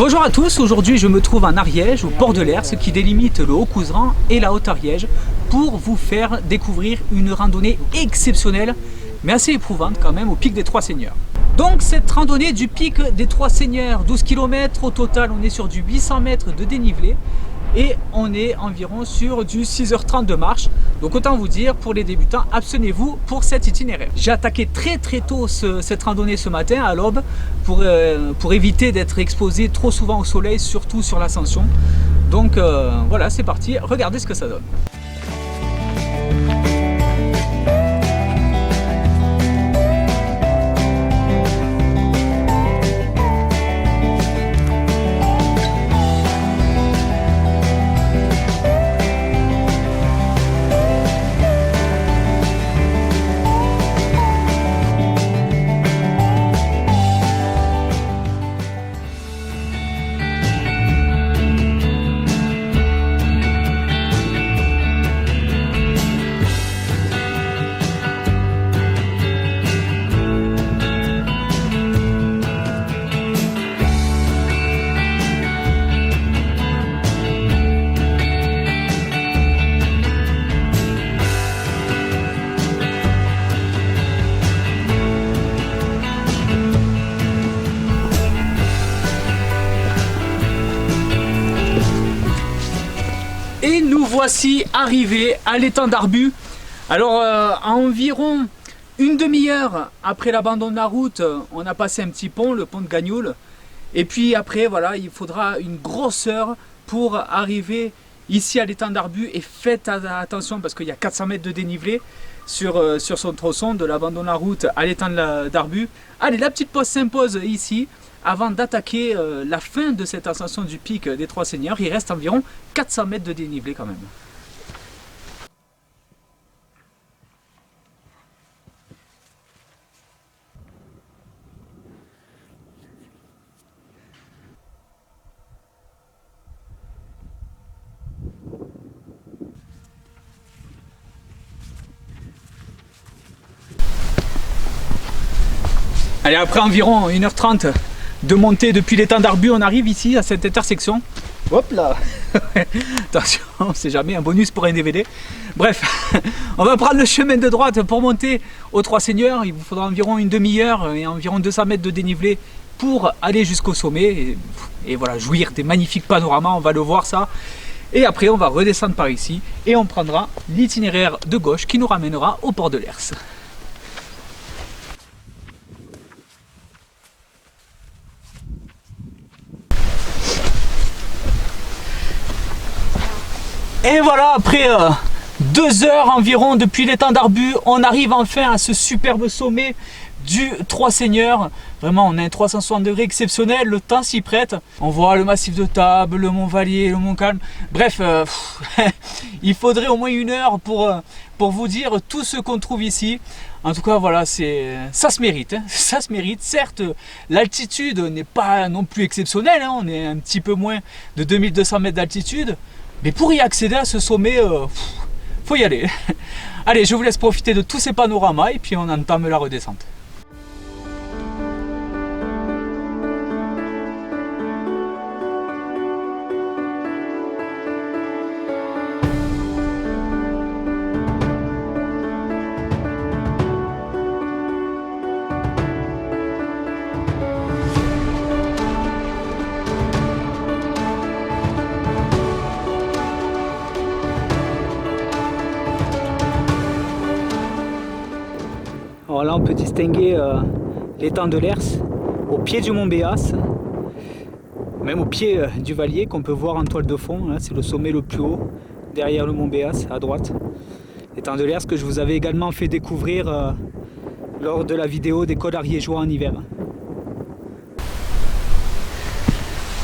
Bonjour à tous, aujourd'hui je me trouve en Ariège, au port de l'Hers, qui délimite le Haut-Couserans et la Haute-Ariège, pour vous faire découvrir une randonnée exceptionnelle, mais assez éprouvante quand même, au pic des Trois Seigneurs. Donc cette randonnée du pic des Trois Seigneurs, 12 km au total, on est sur du 800 mètres de dénivelé, et on est environ sur du 6h30 de marche. Donc autant vous dire, pour les débutants, abstenez-vous pour cet itinéraire. J'ai attaqué très tôt cette randonnée ce matin à l'aube pour éviter d'être exposé trop souvent au soleil, surtout sur l'ascension. Donc voilà, c'est parti, regardez ce que ça donne. Et nous voici arrivés à l'étang d'Arbu. Alors à environ une demi-heure après l'abandon de la route, on a passé un petit pont, le pont de Gagnoul. Et puis après, voilà, il faudra une grosse heure pour arriver ici à l'étang d'Arbu. Et faites attention parce qu'il y a 400 mètres de dénivelé sur son tronçon de l'abandon de la route à l'étang d'Arbu. Allez, la petite pause s'impose ici. Avant d'attaquer la fin de cette ascension du pic des Trois Seigneurs, il reste environ 400 mètres de dénivelé quand même. Allez, après environ 1h30 de montée depuis l'étang d'Arbu, on arrive ici à cette intersection. Hop là. Attention, on sait jamais, un bonus pour un DVD. Bref, on va prendre le chemin de droite pour monter aux Trois Seigneurs. Il vous faudra environ une demi-heure et environ 200 mètres de dénivelé pour aller jusqu'au sommet et voilà, jouir des magnifiques panoramas, on va le voir ça. Et après on va redescendre par ici et on prendra l'itinéraire de gauche qui nous ramènera au port de l'Hers. Et voilà, après 2 heures environ depuis l'étang d'Arbu, on arrive enfin à ce superbe sommet du Trois Seigneurs. Vraiment, on a un 360 degrés exceptionnel, le temps s'y prête. On voit le massif de Tarbes, le Mont Vallier, le Mont Calme. Bref, il faudrait au moins 1 heure pour vous dire tout ce qu'on trouve ici. En tout cas, voilà, ça se mérite. Hein, ça se mérite. Certes, l'altitude n'est pas non plus exceptionnelle. Hein, on est un petit peu moins de 2200 mètres d'altitude. Mais pour y accéder à ce sommet, faut y aller. Allez, je vous laisse profiter de tous ces panoramas et puis on entame la redescente. Alors là on peut distinguer l'étang de l'Hers au pied du mont Béas, même au pied du Vallier qu'on peut voir en toile de fond. C'est le sommet le plus haut derrière le mont Béas à droite. L'étang de l'Hers que je vous avais également fait découvrir lors de la vidéo des cols ariégeois en hiver.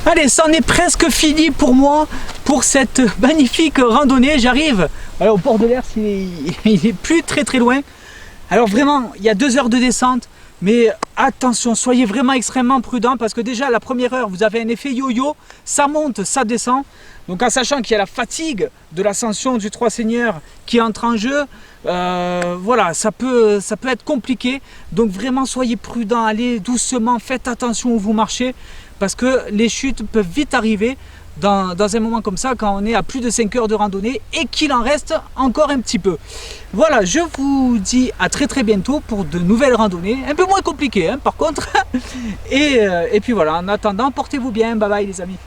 Allez, c'en est presque fini pour moi pour cette magnifique randonnée. J'arrive au port de l'Hers, il est plus très loin. Alors vraiment, il y a 2 heures de descente, mais attention, soyez vraiment extrêmement prudent parce que déjà la première heure, vous avez un effet yo-yo, ça monte, ça descend. Donc en sachant qu'il y a la fatigue de l'ascension du Trois Seigneurs qui entre en jeu, voilà, ça peut être compliqué. Donc vraiment soyez prudent, allez doucement, faites attention où vous marchez parce que les chutes peuvent vite arriver dans un moment comme ça quand on est à plus de 5 heures de randonnée et qu'il en reste encore un petit peu. Voilà, je vous dis à très bientôt pour de nouvelles randonnées, un peu moins compliquées hein, par contre. Et puis voilà, en attendant, portez-vous bien, bye bye les amis.